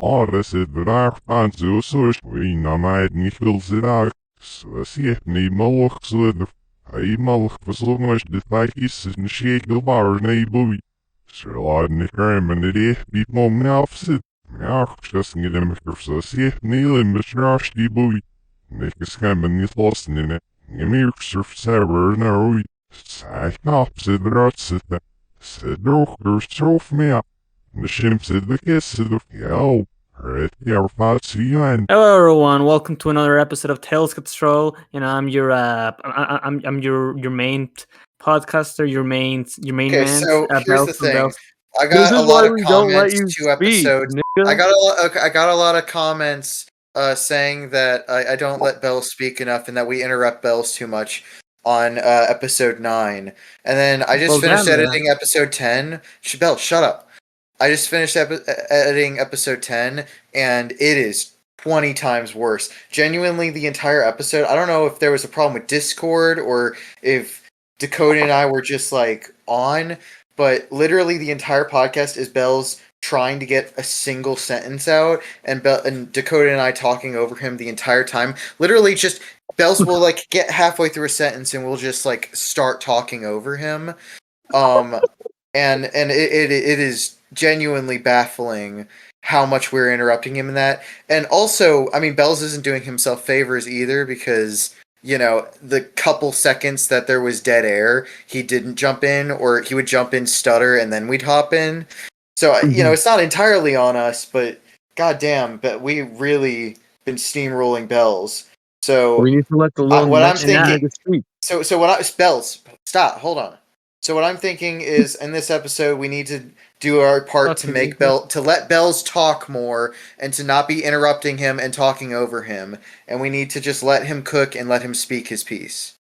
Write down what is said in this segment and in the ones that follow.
Arresedverarfansusus Vinamaidnifilzirak Svasietni Molochslider Aimalch Veslungas de Thakis and Shakebar Neighbui Sherladnik Ermanideh beat mom nafsid Marchas Nidemikers Limbestrashti Bui Nikas Kamen Nithosnine Nimirk Surf Saber Narui Saknapsid Ratsita Sidroker Strof Mea Nishimsid the Kissid Yo. Hello everyone, welcome to another episode of Tales Get Stroll. I'm your main podcaster, your main Okay, man. so here's the thing. I This got is a lot why of we don't let comments you to speak, episodes. nigga. I got a lot of comments saying that I don't let Bells speak enough and that we interrupt Bells too much on episode 9. And then I just finished editing episode 10. Bells, shut up. I just finished editing episode 10 and it is 20 times worse. Genuinely, the entire episode, I don't know if there was a problem with Discord or if Dakota and I were just like on, but literally the entire podcast is Bells trying to get a single sentence out and Dakota and I talking over him the entire time. Literally just Bells will like get halfway through a sentence and we'll just like start talking over him. And it is genuinely baffling how much we're interrupting him in that. And also, I mean, Bells isn't doing himself favors either because, you know, the couple seconds that there was dead air, he didn't jump in, or he would jump in, stutter, and then we'd hop in. So, you know, it's not entirely on us, but goddamn, but we really been steamrolling Bells. So we need to let the little what I'm thinking. speak. So what I Bells, stop, hold on. So what I'm thinking is, in this episode, we need to do our part to make to let Bells talk more and to not be interrupting him and talking over him. And we need to just let him cook and let him speak his piece.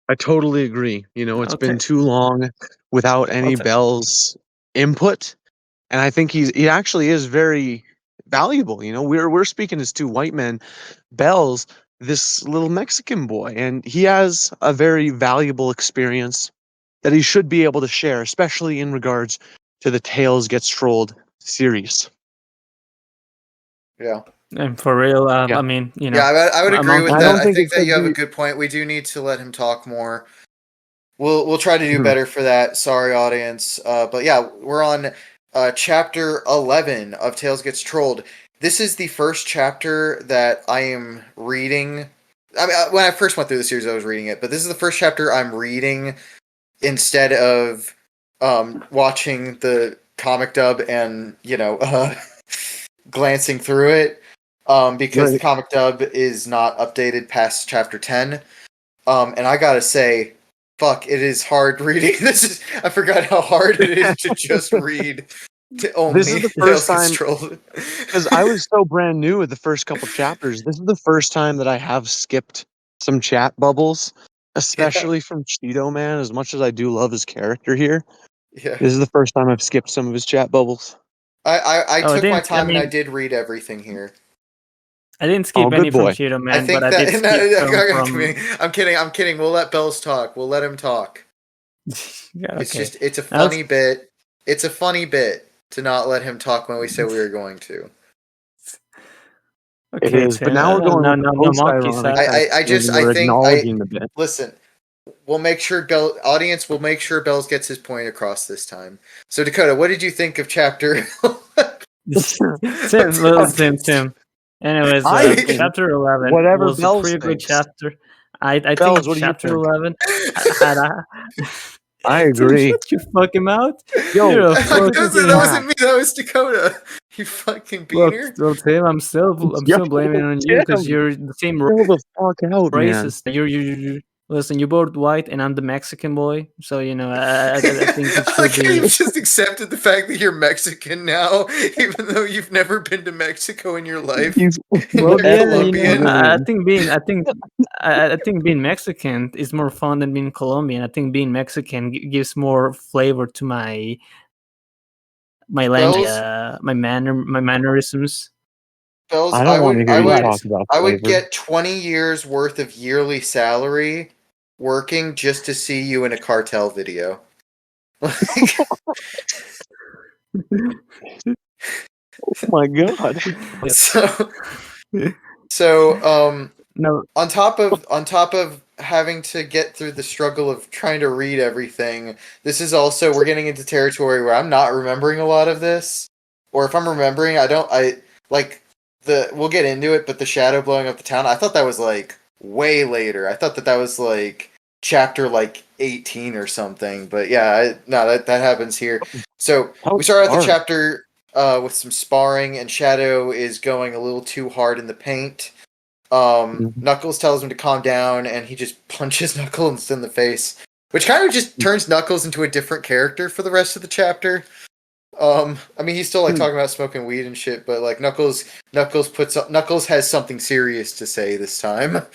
I totally agree. You know, it's been too long without any Bells input, and I think he actually is very valuable. You know, we're speaking as two white men. Bells, this little Mexican boy, and he has a very valuable experience that he should be able to share, especially in regards to the Tales Get Strolled series. Yeah. And for real, I mean, you know. Yeah, I would agree with that. I think that you have a good point. We do need to let him talk more. We'll try to do better for that. Sorry, audience. But yeah, we're on chapter 11 of Tales Gets Trolled. This is the first chapter that I am reading. I mean, when I first went through the series, I was reading it, but this is the first chapter I'm reading instead of watching the comic dub and, you know, glancing through it, because the comic dub is not updated past chapter 10. And I gotta say, fuck, it is hard reading. I forgot how hard it is to just read. This is the first time, because I was so brand new with the first couple chapters. This is the first time that I have skipped some chat bubbles, especially from Cheeto Man. As much as I do love his character here, this is the first time I've skipped some of his chat bubbles. I took my time and I did read everything here. I didn't skip any from Cheeto Man, but I did skip I'm kidding. We'll let Bells talk. We'll let him talk. It's a funny bit. It's a funny bit to not let him talk when we said we were going to. Okay, it is, but now we're going listen, we'll make sure audience will make sure Bells gets his point across this time. So Dakota, what did you think of chapter Tim. Anyways, chapter 11 was a pretty good chapter. I Bells, think chapter 11 I agree. Shut your fucking mouth. Yo, that wasn't me. That was Dakota. You fucking beaner. Well, Tim, I'm still blaming on you because you're the same racist. You listen. You're both white, and I'm the Mexican boy. So you know, I think it should be. You've just accepted the fact that you're Mexican now, even though you've never been to Mexico in your life. Well, yeah, you know, I think being Mexican is more fun than being Colombian. I think being Mexican gives more flavor to my language, my mannerisms. Bells, I would get 20 years worth of yearly salary working just to see you in a cartel video. Oh my god. So No, on top of having to get through the struggle of trying to read everything, this is also we're getting into territory where I'm not remembering a lot of this, or if I'm remembering, I like we'll get into it, but the shadow blowing up the town, I thought that was like way later. I thought that was like chapter like 18 or something, but yeah, no, that happens here. So we start out the chapter with some sparring, and Shadow is going a little too hard in the paint. Knuckles tells him to calm down, and he just punches Knuckles in the face, which kind of just turns Knuckles into a different character for the rest of the chapter. I mean, he's still like talking about smoking weed and shit, but like Knuckles has something serious to say this time.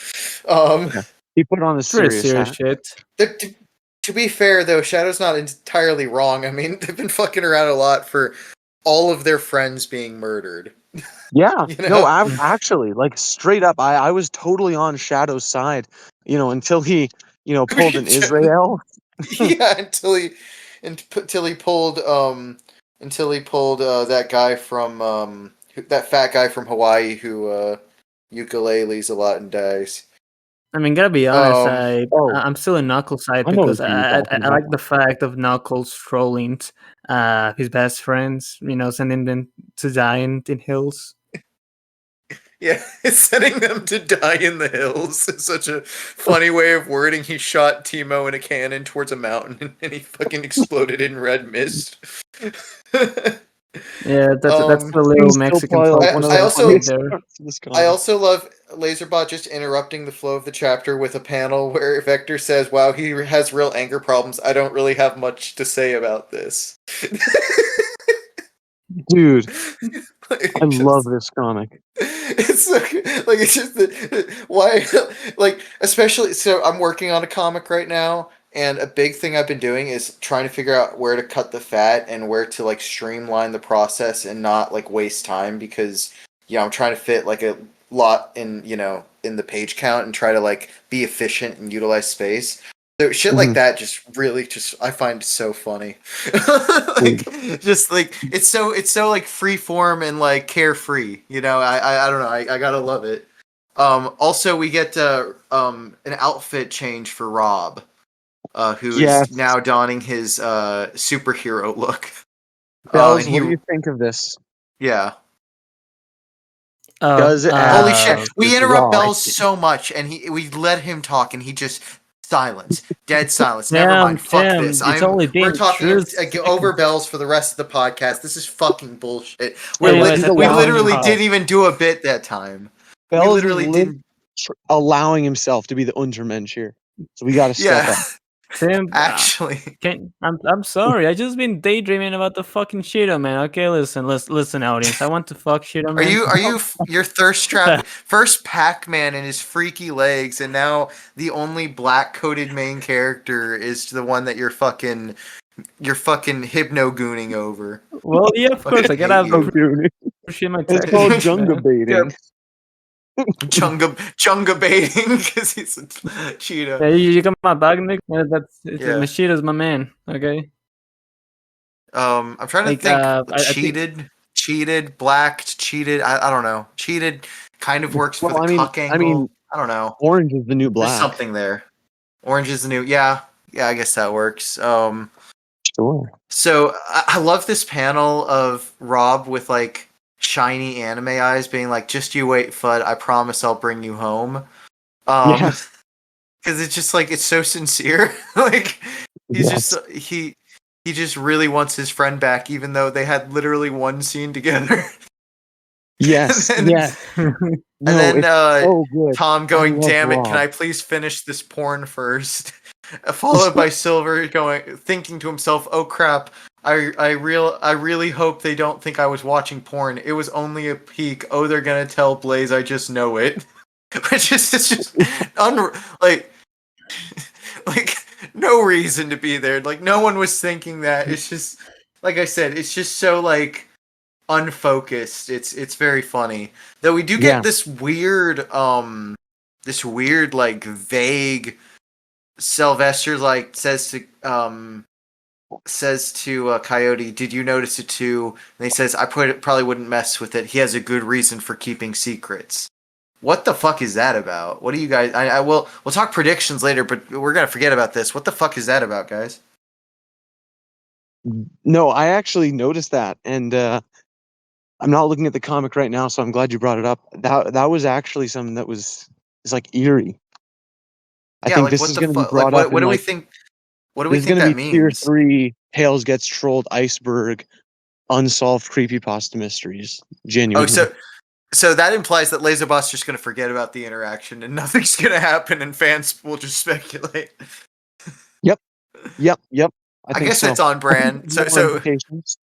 He put on the serious shit. To be fair, though, Shadow's not entirely wrong. I mean, they've been fucking around a lot for all of their friends being murdered. Yeah, no, actually, like straight up, I was totally on Shadow's side, until he, pulled an Israel. Yeah, until he pulled that guy from that fat guy from Hawaii who ukuleles a lot and dies. I mean, gotta be honest, I'm still in Knuckles' side because I like the fact of Knuckles trolling his best friends, sending them to die in hills. Yeah, sending them to die in the hills is such a funny way of wording. He shot Timo in a cannon towards a mountain and he fucking exploded in red mist. Yeah, that's the little Mexican folk. I also love Laserbot just interrupting the flow of the chapter with a panel where Vector says, "Wow, he has real anger problems. I don't really have much to say about this." Dude, I love this comic. It's like it's just why, like, especially so I'm working on a comic right now, and a big thing I've been doing is trying to figure out where to cut the fat and where to like streamline the process and not like waste time, because I'm trying to fit like a lot in in the page count and try to like be efficient and utilize space. So shit like that just really I find so funny. Just like it's so like free form and like carefree. I don't know. I gotta love it. Also we get an outfit change for Rob, who is now donning his superhero look. Bells, what do you think of this? Yeah. Does it holy shit! We interrupt Bells so much, and we let him talk, and he just silence, dead silence. Never mind. Fuck this. We're talking over Bells for the rest of the podcast. This is fucking bullshit. We literally didn't even do a bit that time. Bells we literally didn't allowing himself to be the Untermensch here, so we got to step up. Tim, actually, I'm sorry. I just been daydreaming about the fucking Cheeto Man. Okay, listen, audience. I want to fuck Cheeto Man. Are you your thirst trap? First Pac-Man and his freaky legs, and now the only black-coated main character is the one that you're fucking hypno-gooning over. Well, yeah, of course. I gotta gooning. It's called Junga baiting. Chunga baiting because he's a cheetah. Yeah, you got my bag, Nick. Mashida's my man. Okay. I'm trying to think. Cheated, blacked, cheated. I don't know. Cheated kind of works for the cuck angle. I mean, I don't know. Orange is the new black. There's something there. Orange is the new. Yeah. I guess that works. Sure. So I love this panel of Rob with like shiny anime eyes being like, "Just you wait, Fudd, I promise I'll bring you home." Because it's just like it's so sincere. Like he just really wants his friend back, even though they had literally one scene together. Yes. And then Tom going, "Damn it, can I please finish this porn first?" Followed by Silver thinking to himself, "Oh crap. I really hope they don't think I was watching porn. It was only a peek. Oh, they're gonna tell Blaze I just know it." It's just like no reason to be there. Like no one was thinking that. It's just like I said. It's just so like unfocused. It's very funny. Though we do get this weird like vague. Sylvester like says to says to Coyote, "Did you notice it too?" And he says, "I probably wouldn't mess with it. He has a good reason for keeping secrets." What the fuck is that about? What do you guys? I will. We'll talk predictions later, but we're gonna forget about this. What the fuck is that about, guys? No, I actually noticed that, and I'm not looking at the comic right now, so I'm glad you brought it up. That was actually something that was like eerie. I think Like this what is the going to be fuck? Like brought up what in do we like think? What do we this is think going to that be tier means? 3 Hales Gets Trolled Iceberg unsolved creepypasta mysteries. Oh, Genuinely. so that implies that Laserbot's just going to forget about the interaction and nothing's going to happen, and fans will just speculate. Yep. I think guess so. it's on brand. More implications.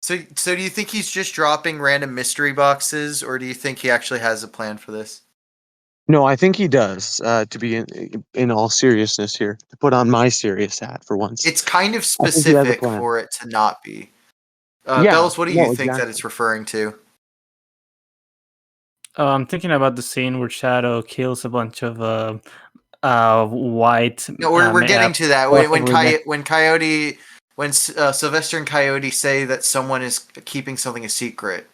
So do you think he's just dropping random mystery boxes, or do you think he actually has a plan for this? No, I think he does. To be in all seriousness here, to put on my serious hat for once. It's kind of I think he has a specific plan. for it to not be. Yeah. Bells, what do you think exactly. that it's referring to? I'm thinking about the scene where Shadow kills a bunch of white. No, we're getting to that when Sylvester and Coyote say that someone is keeping something a secret.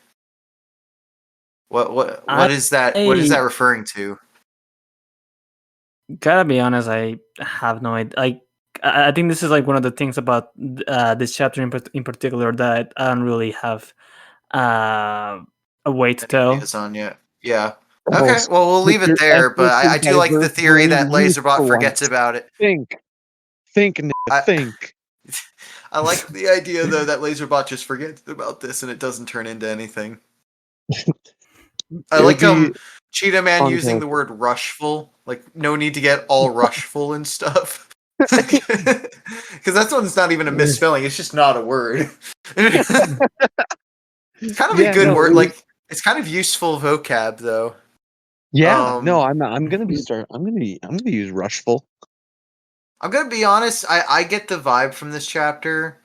What is that? What is that referring to? Gotta be honest, I have no idea. Like, I think this is like one of the things about this chapter in particular that I don't really have a way to tell. On yet. Yeah. Okay, well, we'll leave it there, but I do like the theory that Laserbot forgets about it. Think, Nick, think. I like the idea, though, that Laserbot just forgets about this and it doesn't turn into anything. I like Cheetah Man using the word rushful. Like, no need to get all rushful and stuff. Because that's one's not even a misspelling, it's just not a word. It's kind of a good word. Like, it's kind of useful vocab, though. Yeah, no, I'm gonna use rushful. I'm gonna be honest. I get the vibe from this chapter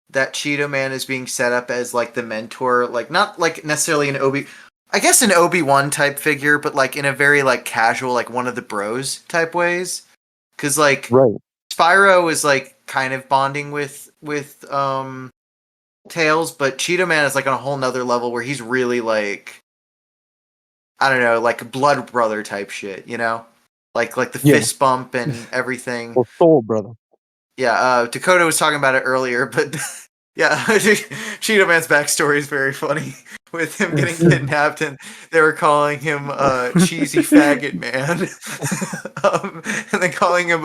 that Cheetah Man is being set up as like the mentor, like not like necessarily an an Obi-Wan type figure, but like in a very like casual, like one of the bros type ways. Because like Spyro is like kind of bonding with Tails, but Cheetah Man is like on a whole nother level where he's really like, I don't know, like blood brother type shit, you know? Like the fist bump and everything. Well, soul brother. Yeah, Dakota was talking about it earlier, but yeah, Cheetah Man's backstory is very funny with him getting kidnapped, and they were calling him cheesy faggot man, and then calling him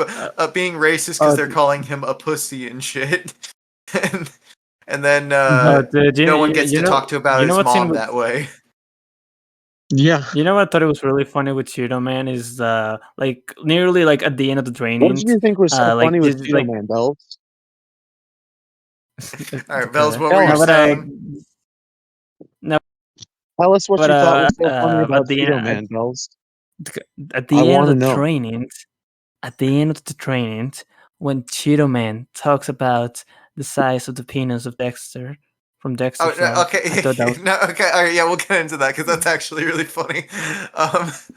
being racist because they're calling him a pussy and shit, and then no one gets to talk to about his mom that way. Yeah. You know what I thought it was really funny with Cheetah Man is like nearly like at the end of the training. What did you think was so funny with Cheetah Man, Bells? All right, Bells, what were you saying? No. Tell us what you thought was so funny about Cheetah Man, Bells. At the end of the training, when Cheetah Man talks about the size of the penis of Dexter from Dexter. Okay. All right, yeah, we'll get into that because that's actually really funny. Tails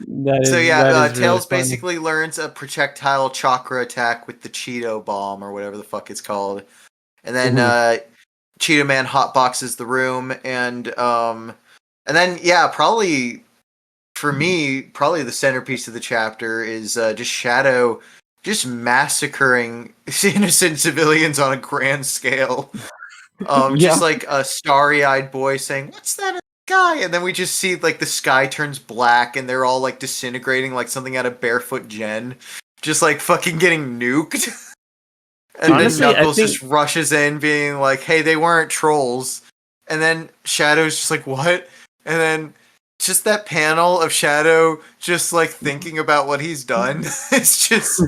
really basically learns a projectile chakra attack with the Cheeto bomb or whatever the fuck it's called, and then Cheetah Man hotboxes the room, and then probably for me, probably the centerpiece of the chapter is just Shadow just massacring innocent civilians on a grand scale. Just like a starry-eyed boy saying, "What's that guy?" And then we just see like the sky turns black and they're all like disintegrating like something out of Barefoot Gen. Just like fucking getting nuked. And honestly, then Knuckles just rushes in being like, "Hey, they weren't trolls." And then Shadow's just like, "What?" And then just that panel of Shadow just like thinking about what he's done. It's just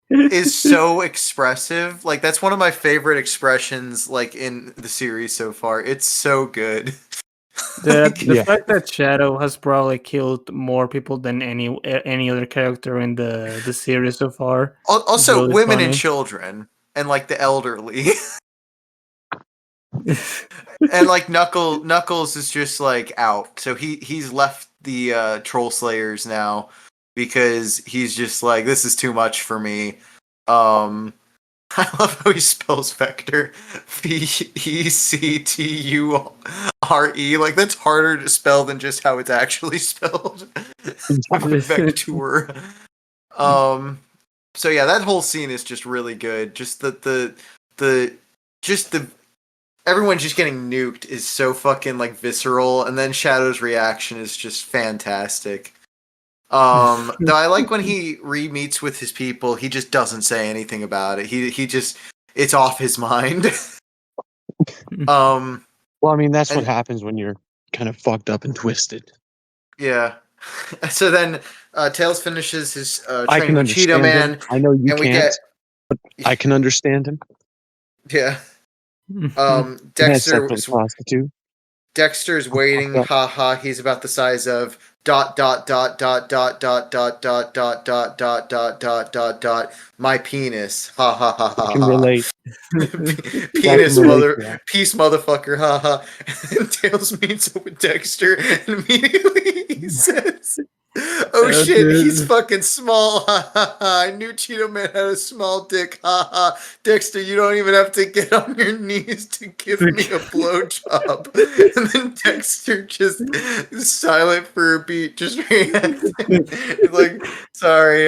is so expressive. Like that's one of my favorite expressions like in the series so far. It's so good. The fact that Shadow has probably killed more people than any other character in the series so far. Also really women and children and like the elderly. And like Knuckles is just like out. So he's left the Troll Slayers now because he's just like, this is too much for me. I love how he spells vector. Vecture. Like, that's harder to spell than just how it's actually spelled. Vector. So yeah, that whole scene is just really good. Just the everyone just getting nuked is so fucking like visceral, and then Shadow's reaction is just fantastic. Though I like when he re-meets with his people, he just doesn't say anything about it. He just, it's off his mind. Well, I mean, that's what happens when you're kind of fucked up and twisted. Yeah. So then Tails finishes his training with Cheeto Man. I know you can't, but I can understand him. Yeah. Dexter's waiting. Haha, he's about the size of ... my penis. Ha ha ha ha. I can relate. Peace motherfucker. Ha ha. And Tails meets up with Dexter and immediately he says, "Oh shit, he's fucking small. Ha ha ha. I knew Cheeto Man had a small dick. Ha ha. Dexter, you don't even have to get on your knees to give me a blowjob." And then Dexter just is silent for a beat, just reacting. Like, sorry,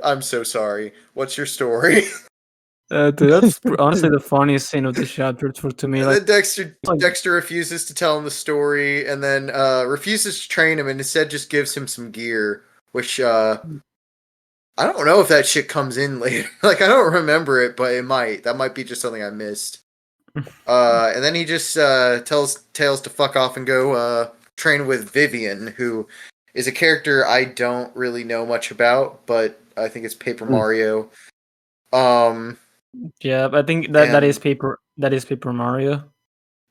I'm so sorry. What's your story? Dude, that's honestly the funniest scene of the chapter to me. Like, then Dexter refuses to tell him the story, and then refuses to train him, and instead just gives him some gear, which I don't know if that shit comes in later. Like, I don't remember it, but it might. That might be just something I missed. And then he just tells Tails to fuck off and go train with Vivian, who is a character I don't really know much about, but I think it's Paper Mario. Yeah, I think that is Paper Mario.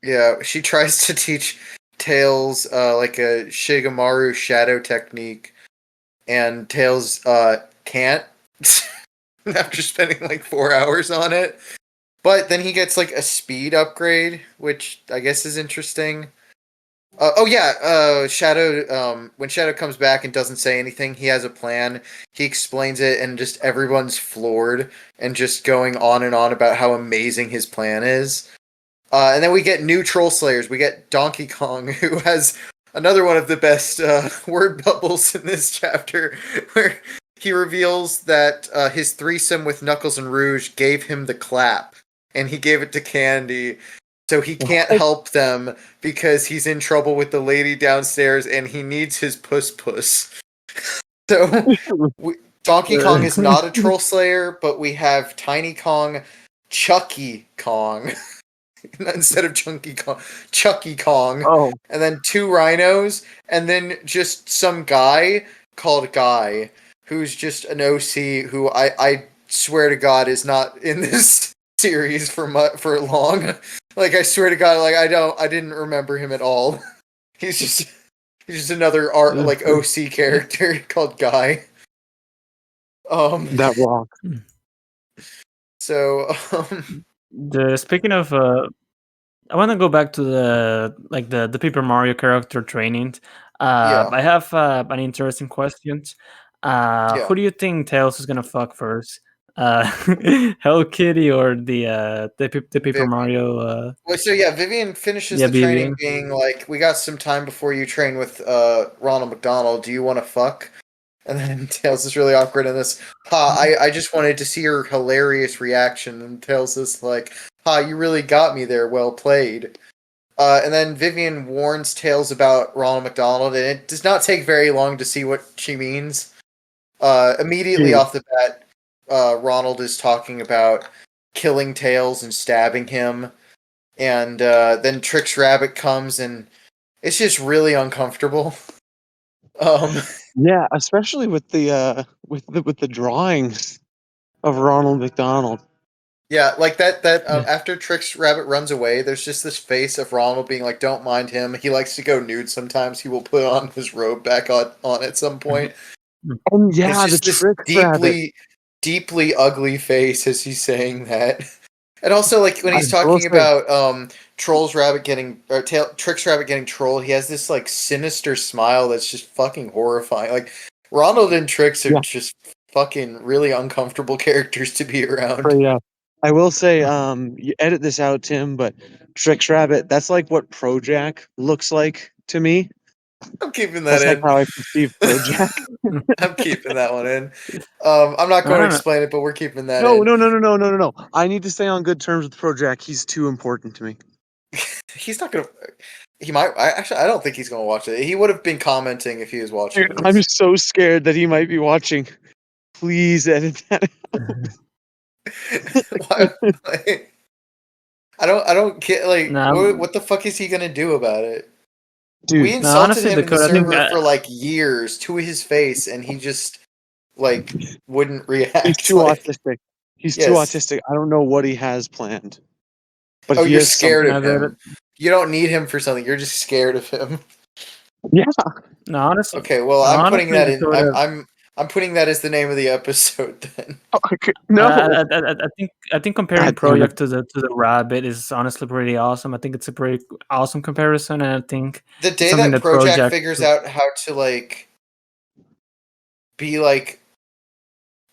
Yeah, she tries to teach Tails like a Shigemaru shadow technique, and Tails can't after spending like 4 hours on it. But then he gets like a speed upgrade, which I guess is interesting. Shadow. When Shadow comes back and doesn't say anything, he has a plan. He explains it, and just everyone's floored and just going on and on about how amazing his plan is. And then we get new Troll Slayers. We get Donkey Kong, who has another one of the best word bubbles in this chapter, where he reveals that his threesome with Knuckles and Rouge gave him the clap, and he gave it to Candy. So he can't help them because he's in trouble with the lady downstairs and he needs his puss. So Donkey Kong is not a Troll Slayer, but we have Tiny Kong, Chucky Kong instead of Chunky Kong, Chucky Kong. Oh. And then 2 rhinos, and then just some guy called Guy, who's just an OC who I swear to God is not in this series for long. Like, I swear to God, like I didn't remember him at all. He's just another like OC character called Guy. That rock. So speaking of I want to go back to the Paper Mario character training. I have an interesting question. Who do you think Tails is gonna fuck first? Hello Kitty or the Paper Mario? Vivian finishes the training being like, "We got some time before you train with Ronald McDonald. Do you want to fuck?" And then Tails is really awkward in this. I just wanted to see your hilarious reaction. And Tails is like, you really got me there. Well played. And then Vivian warns Tails about Ronald McDonald, and it does not take very long to see what she means. Immediately off the bat, Ronald is talking about killing Tails and stabbing him, and then Trix Rabbit comes, and it's just really uncomfortable. Yeah, especially with the drawings of Ronald McDonald. Yeah, like that after Trix Rabbit runs away, there's just this face of Ronald being like, "Don't mind him. He likes to go nude sometimes. He will put on his robe back on at some point." And yeah, the Trix Rabbit. Deeply ugly face as he's saying that. And also, like, when he's talking about Trix Rabbit getting trolled, he has this like sinister smile that's just fucking horrifying. Like, Ronald and Trix are just fucking really uncomfortable characters to be around. Yeah. I will say, you edit this out, Tim, but Trix Rabbit, that's like what Projac looks like to me. I'm keeping that That's in. like how I perceive Projac. I'm keeping that one in. I'm not going to explain it, but we're keeping that in. No. I need to stay on good terms with Projac. He's too important to me. He's not gonna. He might. I don't think he's gonna watch it. He would have been commenting if he was watching. Dude, I'm so scared that he might be watching. Please edit that out. Why? I don't get like what the fuck is he gonna do about it? Dude, we insulted him Dakota, in the server for like years to his face, and he just like wouldn't react. He's too autistic. He's too autistic. I don't know what he has planned. But you're scared of him. You don't need him for something. You're just scared of him. Yeah. No, honestly. Okay, well, I'm putting that in. I'm putting that as the name of the episode then. No, I think comparing Projac to the rabbit is honestly pretty awesome. I think it's a pretty awesome comparison, and I think the day that Projac figures out how to like be like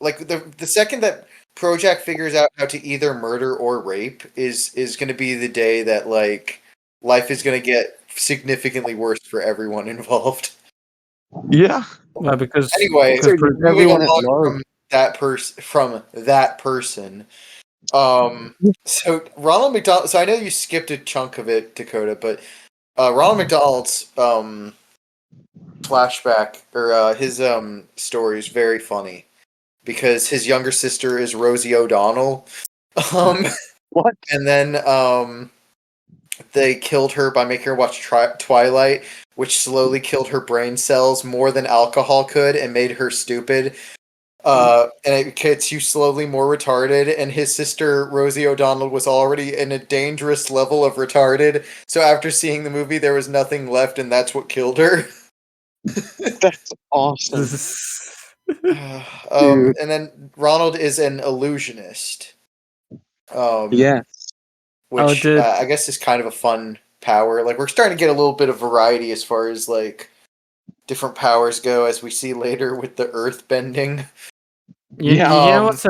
the second that Projac figures out how to either murder or rape is going to be the day that like life is going to get significantly worse for everyone involved. Yeah. Well, because anyway, everyone from that person. So Ronald McDonald. So I know you skipped a chunk of it, Dakota, but Ronald McDonald's flashback or his story is very funny because his younger sister is Rosie O'Donnell. What? And then they killed her by making her watch Twilight, which slowly killed her brain cells more than alcohol could and made her stupid. And it gets you slowly more retarded, and his sister, Rosie O'Donnell, was already in a dangerous level of retarded, so after seeing the movie, there was nothing left, and that's what killed her. That's awesome. And then Ronald is an illusionist. Yes. Which I guess is kind of a fun power. Like, we're starting to get a little bit of variety as far as, like, different powers go, as we see later with the earth bending. You know what's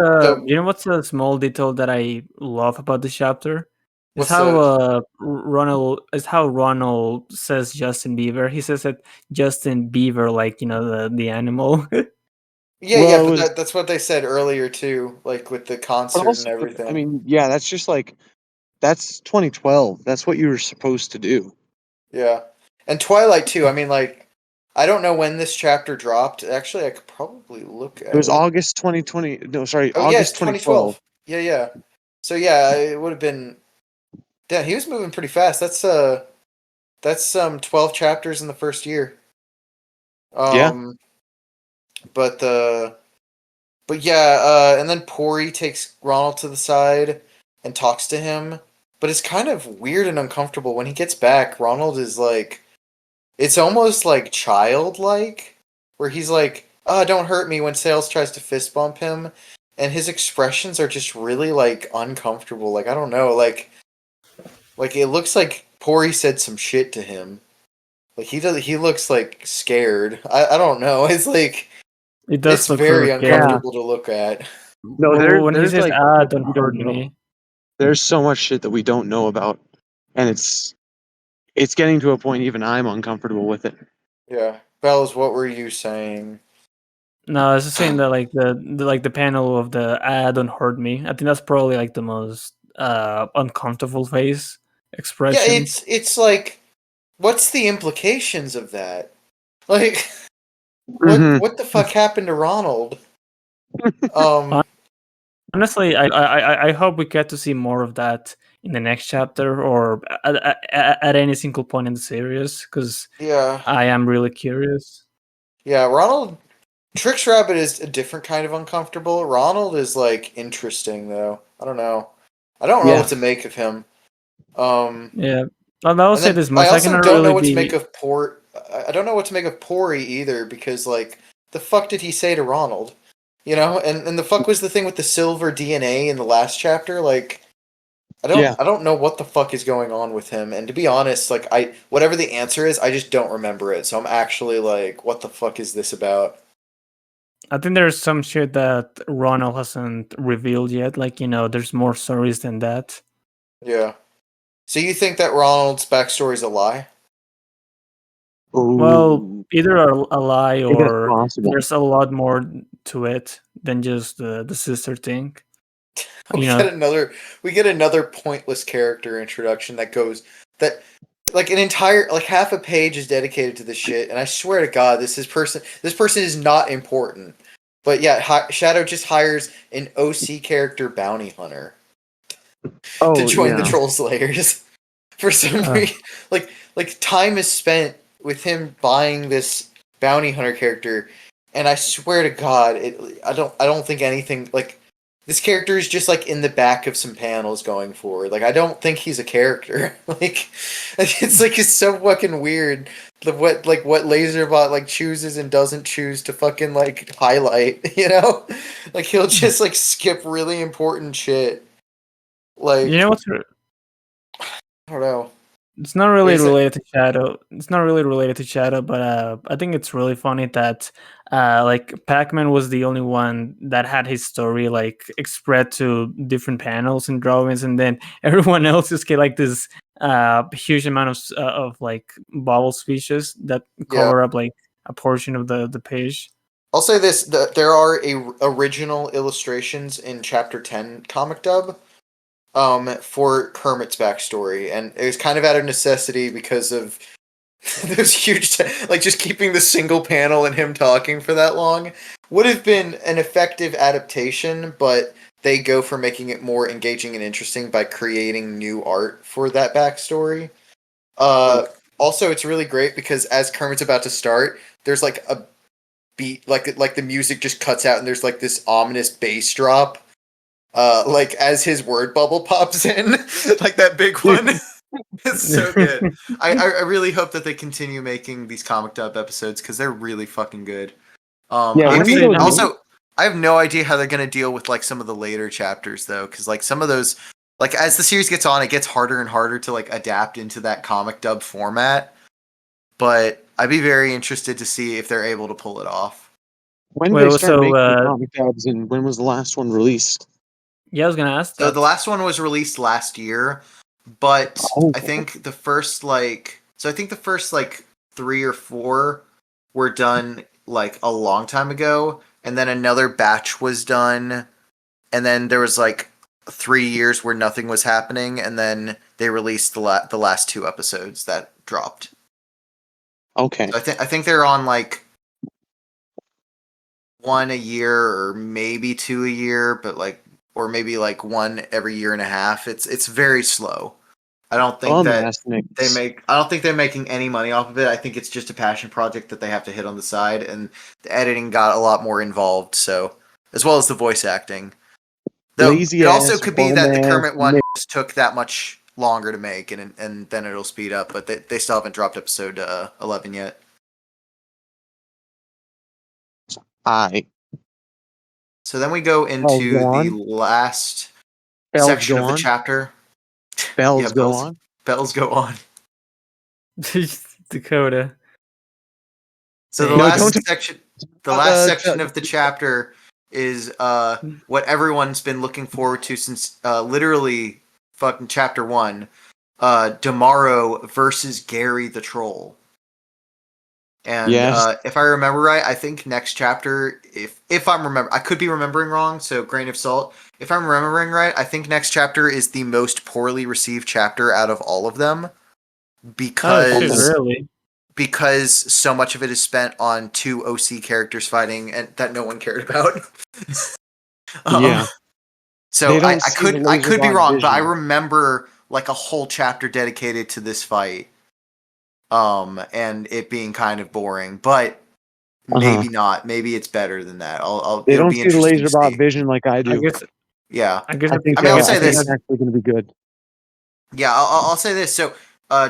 a small detail that I love about this chapter? Is how Ronald says Justin Bieber. He says it Justin Bieber, like, the animal. But that's what they said earlier too, like with the concert and everything. I mean, yeah, that's just like that's 2012. That's what you were supposed to do. Yeah, and Twilight too. I mean, like, I don't know when this chapter dropped. Actually, I could probably look at it. It was August 2020. No, sorry, August 2012. Yeah. So yeah, it would have been. Yeah, he was moving pretty fast. That's 12 chapters in the first year. But yeah, and then Pori takes Ronald to the side and talks to him. But it's kind of weird and uncomfortable. When he gets back, Ronald is like, it's almost like childlike, where he's like, "Oh, don't hurt me," when Sales tries to fist bump him, and his expressions are just really like uncomfortable. Like, I don't know, like it looks like Pori said some shit to him. Like he looks like scared. I don't know. It's like it's very uncomfortable to look at. No, there's like don't hurt me. There's so much shit that we don't know about, and it's getting to a point even I'm uncomfortable with it. Yeah, Bells, what were you saying? No, I was just saying that like the panel of the "don't hurt me." I think that's probably like the most uncomfortable face expression. Yeah, it's like, what's the implications of that? Like, what the fuck happened to Ronald? Honestly, I hope we get to see more of that in the next chapter or at any single point in the series, because I am really curious. Yeah, Trix Rabbit is a different kind of uncomfortable. Ronald is like interesting though. I don't know. I don't know what to make of him. Yeah, I'll say this much. I also don't know what to make of I don't know what to make of Pori either, because like, the fuck did he say to Ronald? You know, and the fuck was the thing with the silver DNA in the last chapter? Like, I don't know what the fuck is going on with him. And to be honest, like, whatever the answer is, I just don't remember it. So I'm actually like, what the fuck is this about? I think there's some shit that Ronald hasn't revealed yet. Like, there's more stories than that. Yeah. So you think that Ronald's backstory is a lie? Well, either a lie or there's a lot more to it than just the sister thing. We get another pointless character introduction that like an entire half a page is dedicated to this shit, and I swear to God, this person is not important. But yeah, Shadow just hires an OC character bounty hunter to join the Troll Slayers. For some reason, like time is spent with him buying this bounty hunter character, and I swear to God, I don't think anything like. This character is just like in the back of some panels going forward. Like I don't think he's a character. It's so fucking weird. What Laserbot like chooses and doesn't choose to fucking like highlight. Like he'll just like skip really important shit. Like what's I don't know. It's not really related to Shadow. It's not really related to Shadow, but I think it's really funny that like Pac-Man was the only one that had his story like spread to different panels and drawings, and then everyone else just get like this huge amount of like bubble speeches that cover up like a portion of the page. I'll say this: there are original illustrations in Chapter 10 comic dub. For Kermit's backstory, and it was kind of out of necessity because of those huge, like just keeping the single panel and him talking for that long would have been an effective adaptation, but they go for making it more engaging and interesting by creating new art for that backstory. Also, it's really great because as Kermit's about to start, there's like a beat, like the music just cuts out and there's like this ominous bass drop. Like as his word bubble pops in, like that big one. It's so good. I really hope that they continue making these comic dub episodes because they're really fucking good. Also, I have no idea how they're gonna deal with like some of the later chapters though, because like some of those, like as the series gets on, it gets harder and harder to like adapt into that comic dub format. But I'd be very interested to see if they're able to pull it off. When did they start making comic dubs, and when was the last one released? Yeah, I was gonna ask that. So the last one was released last year, but I think the first like 3 or 4 were done like a long time ago, and then another batch was done, and then there was like 3 years where nothing was happening, and then they released the last 2 episodes that dropped. Okay. So I think they're on like 1 a year or maybe 2 a year, but like. Or maybe like 1 every year and a half. It's very slow. I don't think I don't think they're making any money off of it. I think it's just a passion project that they have to hit on the side, and the editing got a lot more involved. So as well as the voice acting. Though it also could be that the Kermit one just took that much longer to make, and then it'll speed up. But they still haven't dropped episode 11 yet. So then we go into the last section of the chapter. Bells go on. Bells go on. Dakota. So the last section of the chapter is what everyone's been looking forward to since literally fucking chapter 1. Tomorrow versus Gary the Troll. And if I remember right, I think next chapter, if I'm I could be remembering wrong, so grain of salt. If I'm remembering right, I think next chapter is the most poorly received chapter out of all of them, because so much of it is spent on 2 OC characters fighting and that no one cared about. So I could be wrong, but I remember like a whole chapter dedicated to this fight. And it being kind of boring, but maybe not. Maybe it's better than that. They don't see the Laserbot vision like I do. I'll say this. It's actually going to be good. Yeah, I'll say this. So,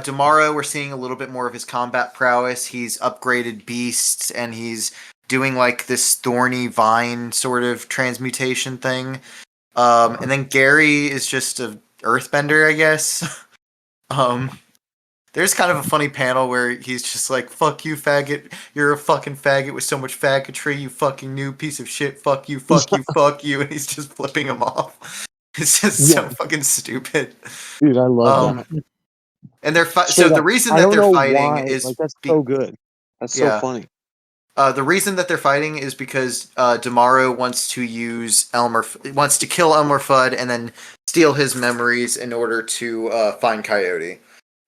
tomorrow we're seeing a little bit more of his combat prowess. He's upgraded beasts, and he's doing like this thorny vine sort of transmutation thing. And then Gary is just a earthbender, I guess. There's kind of a funny panel where he's just like, "Fuck you, faggot! You're a fucking faggot with so much faggotry. You fucking new piece of shit. Fuck you, fuck you, fuck you!" And he's just flipping him off. It's just so fucking stupid. Dude, I love that. And they're so the reason that they're fighting is like that's so good. That's so funny. The reason that they're fighting is because Damaro wants to wants to kill Elmer Fudd and then steal his memories in order to find Coyote.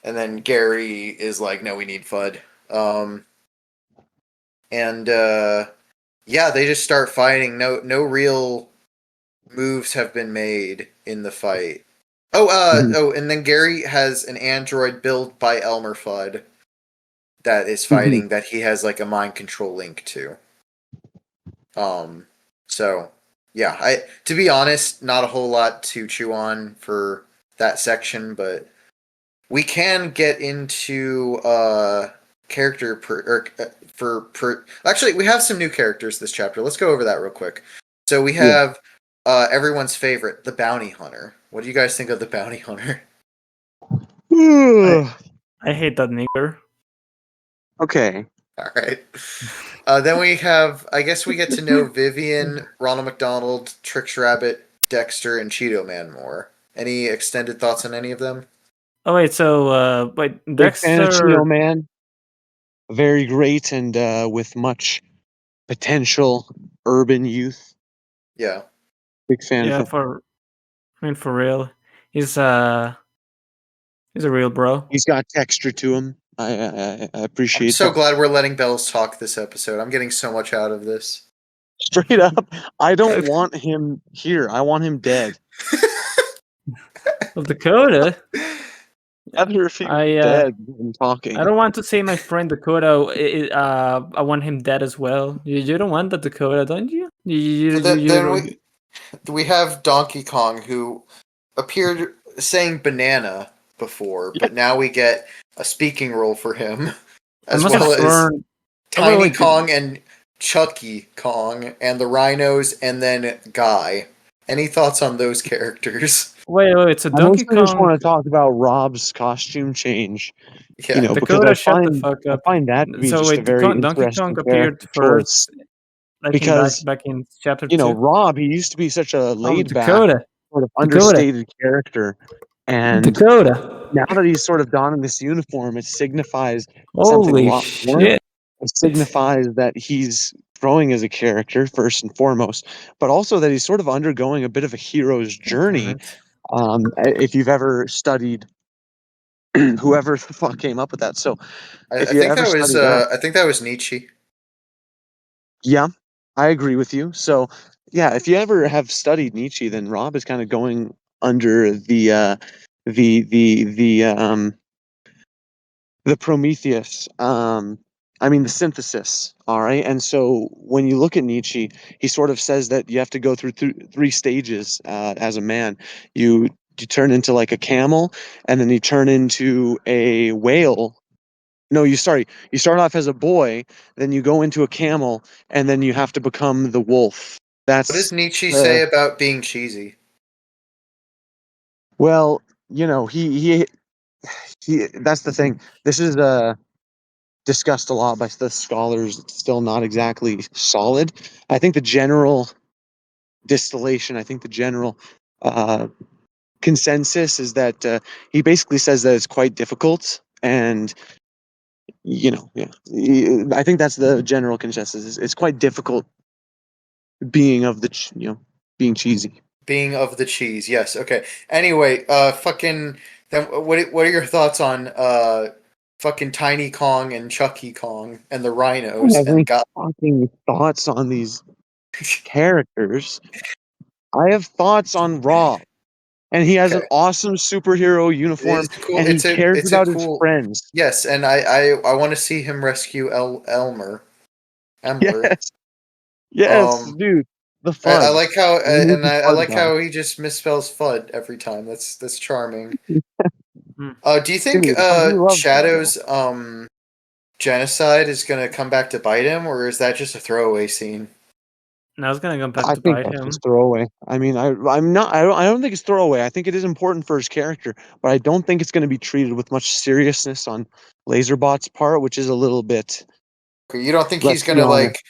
And then Gary is like, "No, we need Fudd." They just start fighting. No real moves have been made in the fight. And then Gary has an android built by Elmer Fudd that is fighting that he has like a mind control link to. To be honest, not a whole lot to chew on for that section, but we can get into character actually, we have some new characters this chapter. Let's go over that real quick. So we have everyone's favorite, the bounty hunter. What do you guys think of the bounty hunter? I hate that nigger. Okay. All right. Then we have, I guess we get to know Vivian, Ronald McDonald, Trix Rabbit, Dexter, and Cheeto Man more. Any extended thoughts on any of them? Oh wait, so Dexter, Cheeto Man, very great and with much potential urban youth. Yeah. Big fan of him. For real. He's a real bro. He's got texture to him. I appreciate I'm so glad we're letting Bells talk this episode. I'm getting so much out of this. Straight up, I don't want him here. I want him dead. Well, Dakota. After if he dead and talking. I don't want to say my friend Dakota. I want him dead as well. You don't want the Dakota, don't you? We have Donkey Kong, who appeared saying banana before, but now we get a speaking role for him, as well as Tiny Kong and Chucky Kong, and the Rhinos, and then Guy. Any thoughts on those characters? Wait. So Donkey Kong. I just want to talk about Rob's costume change. Yeah, you know, Dakota, shut the fuck up. I find that to be just a very Donkey interesting Kong appeared first, because back in chapter 2. Rob, he used to be such a laid back, sort of understated character, and Dakota. Now that he's sort of donning this uniform, it signifies something a lot more. It signifies that he's growing as a character, first and foremost, but also that he's sort of undergoing a bit of a hero's journey. If you've ever studied, whoever the fuck came up with that. So, I think that was Nietzsche. Yeah, I agree with you. So, yeah, if you ever have studied Nietzsche, then Rob is kind of going under the Prometheus, the synthesis, all right? And so when you look at Nietzsche, he sort of says that you have to go through three stages as a man. You turn into like a camel, and then you turn into a whale. No, you start off as a boy, then you go into a camel, and then you have to become the wolf. What does Nietzsche say about being cheesy? Well, he that's the thing. This is discussed a lot by the scholars. It's still not exactly solid. I think the general distillation, the general consensus is that he basically says that it's quite difficult, and I think that's the general consensus. It's quite difficult being of the being cheesy. Being of the cheese, yes. Okay. Anyway, then what are your thoughts on fucking Tiny Kong and Chucky Kong and the Rhinos? Fucking thoughts on these characters. I have thoughts on Rob, and he has an awesome superhero uniform, and he cares about his friends. Yes, and I want to see him rescue Elmer. Yes, dude. The Fudd. I like how I like how he just misspells Fudd every time. That's charming. Do you think Shadow's genocide is gonna come back to bite him, or is that just a throwaway scene? Now it's gonna come back I to think bite that's him. just throwaway. I mean, I don't think it's throwaway. I think it is important for his character, but I don't think it's going to be treated with much seriousness on Laserbot's part, which is a little bit. Okay, you don't think he's gonna like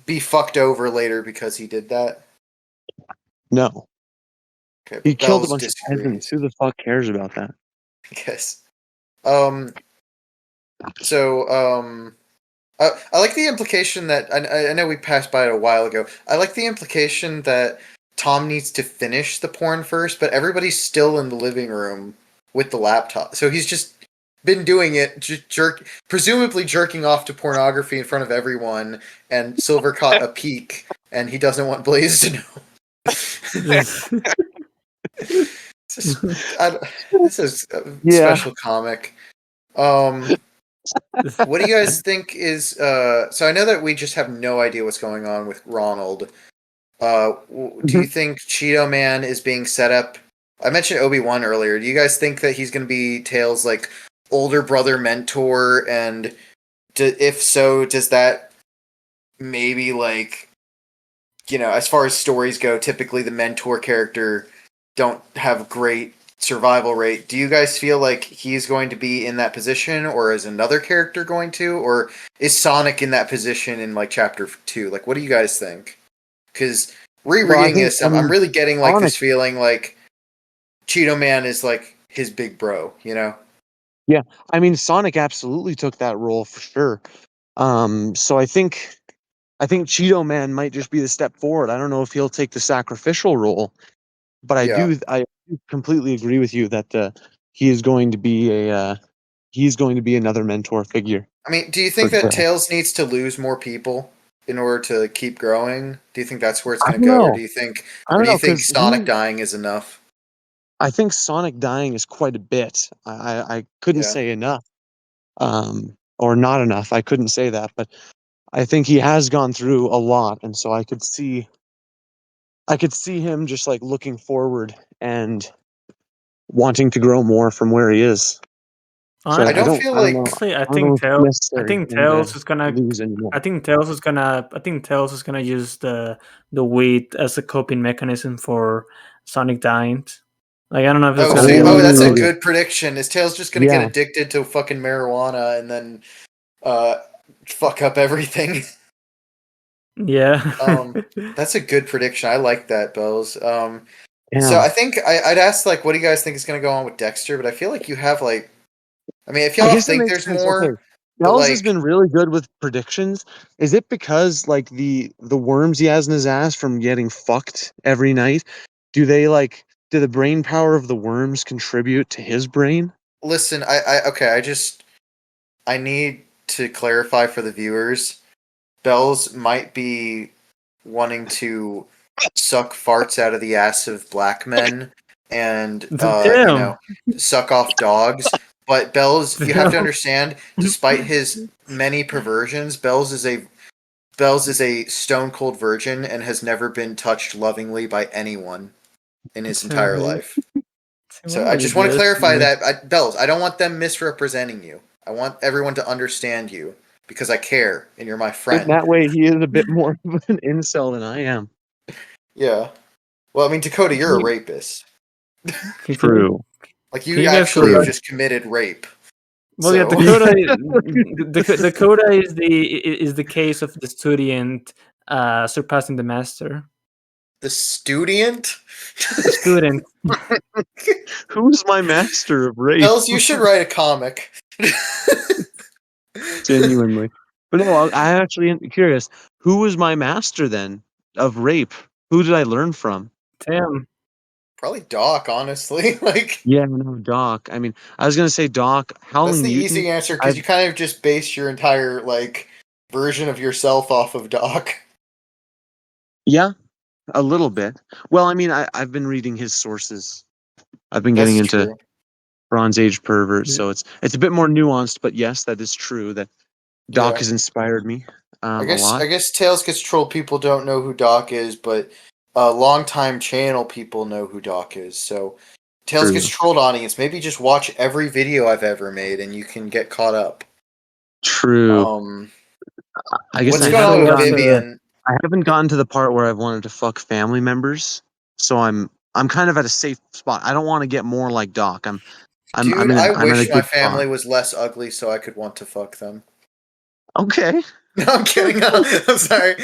be fucked over later because he did that? No. Okay, He killed a bunch of peasants. Who the fuck cares about that? I guess. So, I like the implication that I know we passed by it a while ago. I like the implication that Tom needs to finish the porn first, but everybody's still in the living room with the laptop. So he's just been doing it, presumably jerking off to pornography in front of everyone, and Silver caught a peek, and he doesn't want Blaze to know. This is a special comic. What do you guys think is so I know that we just have no idea what's going on with Ronald. Do you think Cheeto Man is being set up? I mentioned Obi-Wan earlier. Do you guys think that he's going to be Tails' like older brother mentor, and if so, does that maybe like, you know, as far as stories go, typically the mentor character don't have great survival rate. Do you guys feel like he's going to be in that position, or is another character going to, or is Sonic in that position in like chapter 2? Like, what do you guys think? Because rereading this, I'm really getting like Sonic, this feeling like Cheeto Man is like his big bro, you know? Yeah, I mean Sonic absolutely took that role for sure. So I think Cheeto Man might just be the step forward. I don't know if he'll take the sacrificial role, but I do completely agree with you that he is going to be another mentor figure. I mean, do you think that Tails needs to lose more people in order to keep growing? Do you think that's where it's going to go, or do you think Sonic dying is enough? I think Sonic dying is quite a bit. I couldn't say enough, or not enough. I couldn't say that, but I think he has gone through a lot, and so I could see him just like looking forward and wanting to grow more from where he is. So I don't feel like I think Tails is gonna use the weed as a coping mechanism for Sonic dying. Like, I don't know if it's gonna be that's a good prediction. Is Tails just gonna get addicted to fucking marijuana and then fuck up everything? Yeah. That's a good prediction. I like that, Bells. So I think I'd ask like, what do you guys think is gonna go on with Dexter? But I feel like you have like, I mean, if y'all think there's more, okay. Bells has been really good with predictions. Is it because like the worms he has in his ass from getting fucked every night? Do the brain power of the worms contribute to his brain? Listen, I need to clarify for the viewers. Bells might be wanting to suck farts out of the ass of black men and suck off dogs. But Bells, you have to understand, despite his many perversions, Bells is a stone cold virgin and has never been touched lovingly by anyone in his entire life. So I just want to clarify that, Bells, I don't want them misrepresenting you. I want everyone to understand you because I care and you're my friend. In that way, he is a bit more of an incel than I am. Yeah. Well, I mean, Dakota, you're a rapist. True. Like, you actually have just committed rape. Well, yeah, Dakota is the case of the student surpassing the master. The student? The student. Who's my master of rape? Bells, you should write a comic. Genuinely. But no, I actually am curious. Who was my master then of rape? Who did I learn from? Tim. Probably Doc, honestly. Doc. I mean, I was gonna say Doc. That's the easy answer because you kind of just base your entire like version of yourself off of Doc. Yeah, a little bit. Well, I mean, I've been reading his sources. I've been getting into Bronze Age pervert, so it's a bit more nuanced. But yes, that is true. That Doc has inspired me a lot. I guess Tails Gets Trolled people don't know who Doc is, but long-time channel people know who Doc is. So Tails Gets Trolled audience, maybe just watch every video I've ever made and you can get caught up. True. I guess what's going on with Vivian? I haven't gotten to the part where I've wanted to fuck family members, so I'm kind of at a safe spot. I don't want to get more like Doc. I'm Dude, in I I'm at a wish my good family spot. was less ugly so I could want to fuck them. Okay. No, I'm kidding. I'm sorry.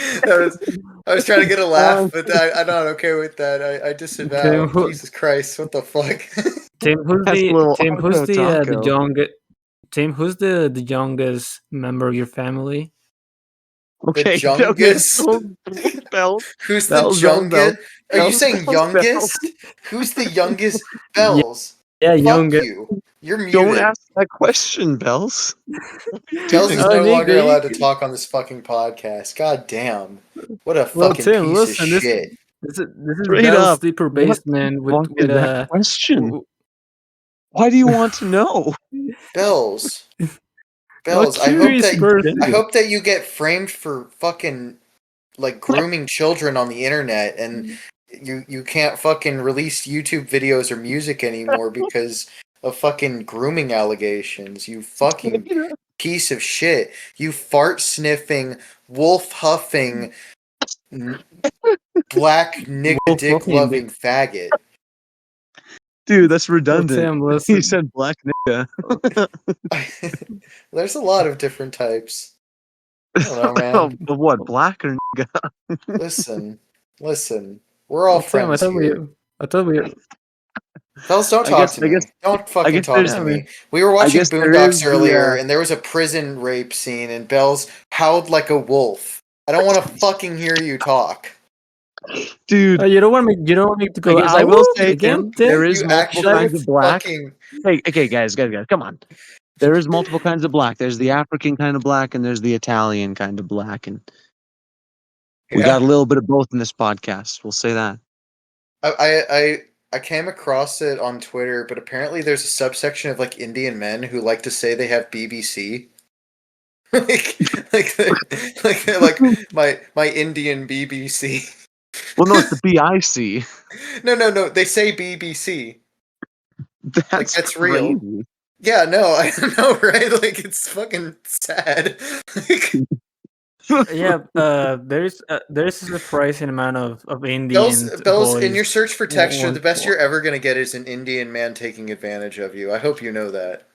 I was trying to get a laugh, but I'm not okay with that. I disavow. Tim, Jesus Christ, what the fuck? That's a little Who's the taco. youngest? Tim, who's the youngest member of your family? Okay, The youngest? Bells. Who's Bells, the youngest? Are you Bells, saying Bells, youngest? Who's the youngest? Bells. Yeah, Fuck youngest. you. You're muted. Don't ask that question, Bells. Bells is Oh, no Nick, longer you- allowed to talk on this fucking podcast. God damn. What a fucking Tim, piece listen, of shit. this is Straight Bell's up. sleeper What basement fuck is that question? Why do you want to know? Bells. What Bells, I hope curious person? that you get framed for fucking like grooming children on the internet and you can't fucking release YouTube videos or music anymore because of fucking grooming allegations. You fucking piece of shit. You fart sniffing, wolf huffing, black nigga Wolf dick huffing loving faggot. Dude, that's redundant. Tim, He listen. said black nigga. There's a lot of different types. I don't know, man. Of what, black or nigga? Listen. We're all Tim, friends here. I thought we. Fellas, don't I talk guess- to I me. guess- Don't fucking guess talk there's- to me. We were watching guess there Boondocks is the, earlier, and there was a prison rape scene, and Bells howled like a wolf. I don't want to fucking hear you talk. Dude, You don't want me. You don't want me to go. I guess I will say, again. Tim, there is You multiple actually kinds of black. fucking... Hey, okay, guys, come on. There is multiple kinds of black. There's the African kind of black, and there's the Italian kind of black, and we Yeah. got a little bit of both in this podcast. We'll say that. I came across it on Twitter, but apparently there's a subsection of like Indian men who like to say they have BBC. like my Indian BBC. Well, no, it's the BIC. No. They say BBC. That's real. crazy. Yeah, no, I know, right? Like it's fucking sad. Yeah, there's a surprising amount of Indian Bells, boys. in your search for texture, the best want- you're ever gonna get is an Indian man taking advantage of you. I hope you know that.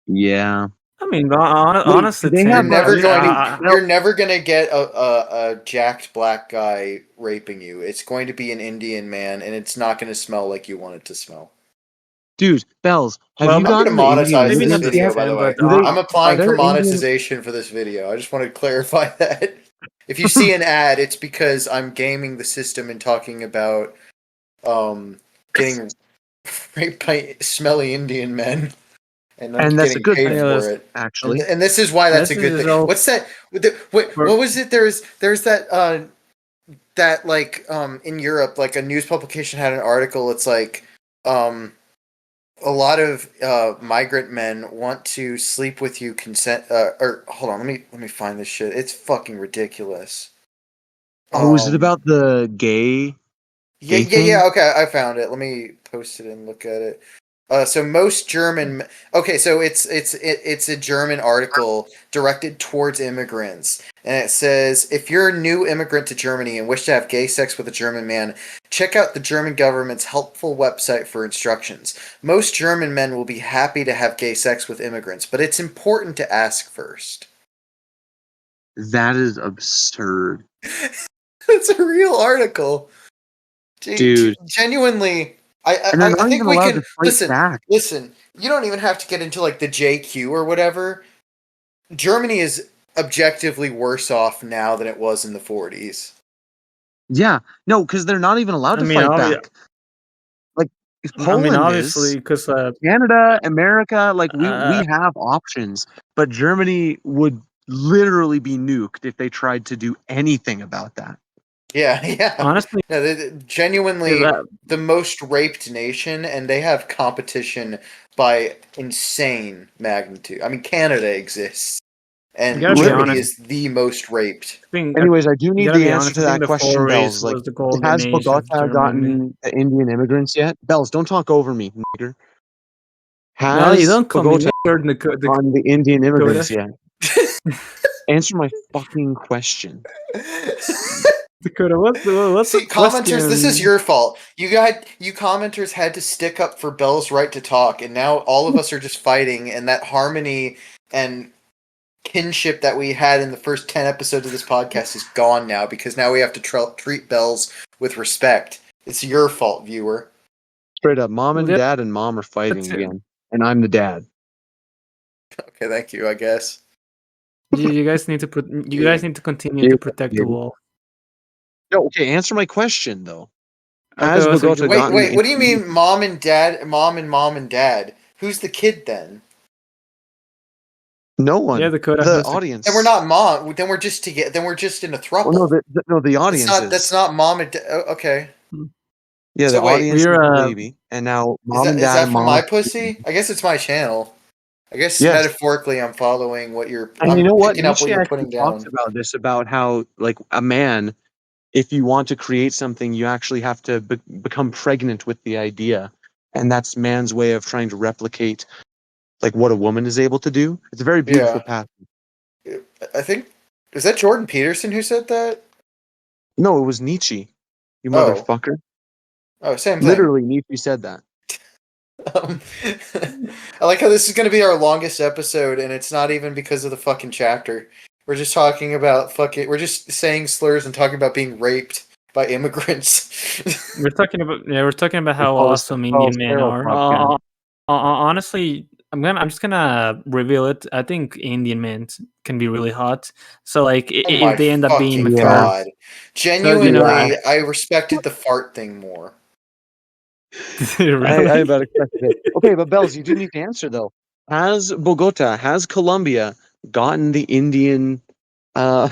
Yeah. I mean, honestly, they Tim, have, You're never gonna get a jacked black guy raping you. It's going to be an Indian man, and it's not going to smell like you want it to smell. Dude, Bells, have I'm you going to gotten the monetize Indian this Maybe not video, the by the way. but, I'm applying are for there Indian- monetization for this video. I just want to clarify that. If you see an ad, it's because I'm gaming the system and talking about getting raped by smelly Indian men. And I'm that's a getting good paid thing, for it. actually. And this is why that's a good thing. What's that? What was it? There's that that like in Europe, like a news publication had an article. It's like a lot of migrant men want to sleep with you consent. Or hold on, let me find this shit. It's fucking ridiculous. Oh, is it about the gay? Yeah. Okay, I found it. Let me post it and look at it. So most German. Okay, so it's a German article directed towards immigrants, and it says if you're a new immigrant to Germany and wish to have gay sex with a German man, check out the German government's helpful website for instructions. Most German men will be happy to have gay sex with immigrants, but it's important to ask first. That is absurd. It's a real article, dude. Genuinely. I think we can listen. You don't even have to get into like the JQ or whatever. Germany is objectively worse off now than it was in the 40s. Yeah, no, because they're not even allowed to fight back. Like Poland obviously, because Canada, America, like we have options, but Germany would literally be nuked if they tried to do anything about that. Yeah. Honestly, no, they're genuinely the most raped nation, and they have competition by insane magnitude. I mean, Canada exists, and Germany is the most raped. Anyways, I do need the answer to that question, Bells. Like, has Bogota gotten the Indian immigrants yet? Bells, don't talk over me, nigger. Has you don't Bogota gotten the Indian immigrants yet? Answer my fucking question. Dakota, what's See, the question? commenters, this is your fault. You commenters had to stick up for Belle's right to talk, and now all of us are just fighting, and that harmony and kinship that we had in the first 10 episodes of this podcast is gone now, because now we have to treat Bells with respect. It's your fault, viewer. Straight up, mom and dad and mom are fighting again, and I'm the dad. Okay, thank you, I guess. You guys need to continue to protect the wall. No, okay, answer my question though. Has Bogota wait, what do you mean mom and mom and dad? Who's the kid then? No one. Yeah, Dakota. The audience. Then we're not mom. Then we're just together. Then we're just in a throuple. Oh, the audience. That's not mom and dad. Okay. Yeah, so the audience is the baby, and now mom and dad. Is that and for mom my pussy? I guess it's my channel. I guess metaphorically, I'm following what you're. And I'm you know what? picking up what you're putting down. Talks about this, about how like a man, if you want to create something, you actually have to become pregnant with the idea, and that's man's way of trying to replicate like what a woman is able to do. It's a very beautiful path. I think is that Jordan Peterson who said that? No, it was Nietzsche. You motherfucker. Oh, same thing. Literally, Nietzsche said that. I like how this is going to be our longest episode, and it's not even because of the fucking chapter. We're just talking about we're just saying slurs and talking about being raped by immigrants. we're talking about how awesome Indian men are. Honestly, I'm just gonna reveal it. I think Indian men can be really hot. So like, if they end up being God, genuinely, I respected the fart thing more. Really? I about accepted it. Okay, but Bells, you do need to answer though. Has Colombia gotten the Indian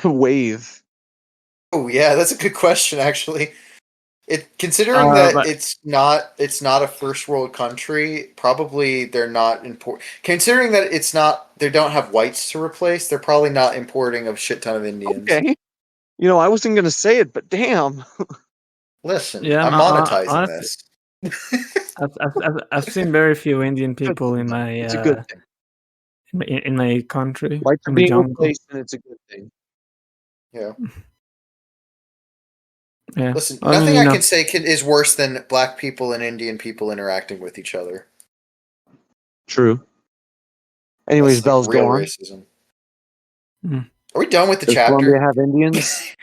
wave? Oh yeah, that's a good question actually. Considering that it's not a first world country, probably they're not important. Considering that they don't have whites to replace, they're probably not importing a shit ton of Indians. Okay. You know, I wasn't gonna say it, but damn. Listen, I'm monetizing this. I've seen very few Indian people in my it's a good thing. in my country. Whites are being replaced, and it's a good thing. Yeah. Yeah. Listen, nothing I can say is worse than black people and Indian people interacting with each other. True. Anyways, Bells, go on. Racism. Are we done with the Does chapter? Colombia have Indians?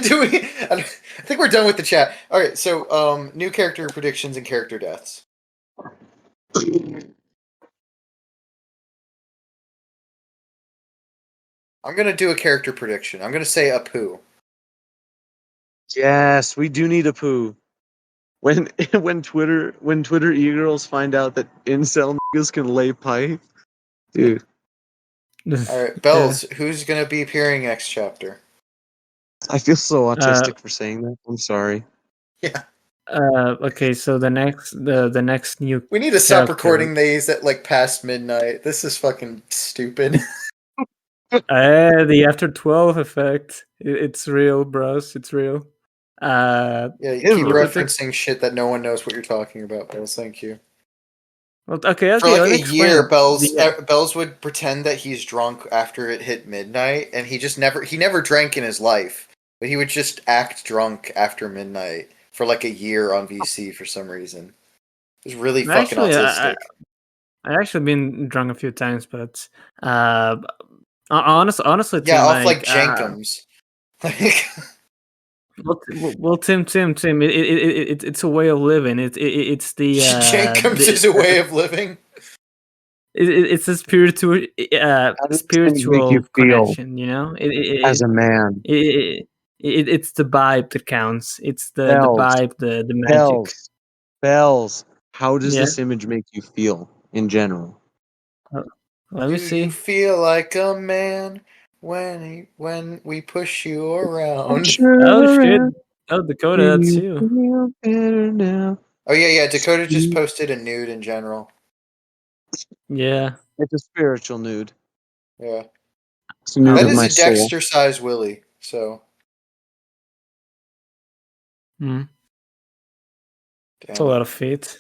Do we? I think we're done with the chat. All right, so new character predictions and character deaths. I'm gonna do a character prediction. I'm gonna say Apu. Yes, we do need Apu. When Twitter e-girls find out that incel niggas can lay pipe, dude. All right, Bells, who's gonna be appearing next chapter? I feel so autistic for saying that. I'm sorry. Yeah. Okay, so the next new. We need to stop recording these at like past midnight. This is fucking stupid. The after 12 effect. It's real, bros. It's real. Yeah, you keep referencing shit that no one knows what you're talking about, Bells. Thank you. Well, okay. For like a year, Bells would pretend that he's drunk after it hit midnight, and he never drank in his life, but he would just act drunk after midnight for like a year on VC for some reason. It was really fucking autistic. I actually been drunk a few times, but honestly, yeah, off like Jenkins. Well, Tim, it's a way of living. It's the Jenkins is a way of living. It's a spiritual connection, you know. As a man, it's the vibe that counts. It's the vibe, the magic. Bells. How does this image make you feel in general? Let me see. You feel like a man when we push you around. Oh shit! Oh, Dakota, that's you. Oh yeah. Dakota just posted a nude in general. Yeah, it's a spiritual nude. Yeah, it's a nude that of is my a Dexter size Willy. So. It's a lot of feet.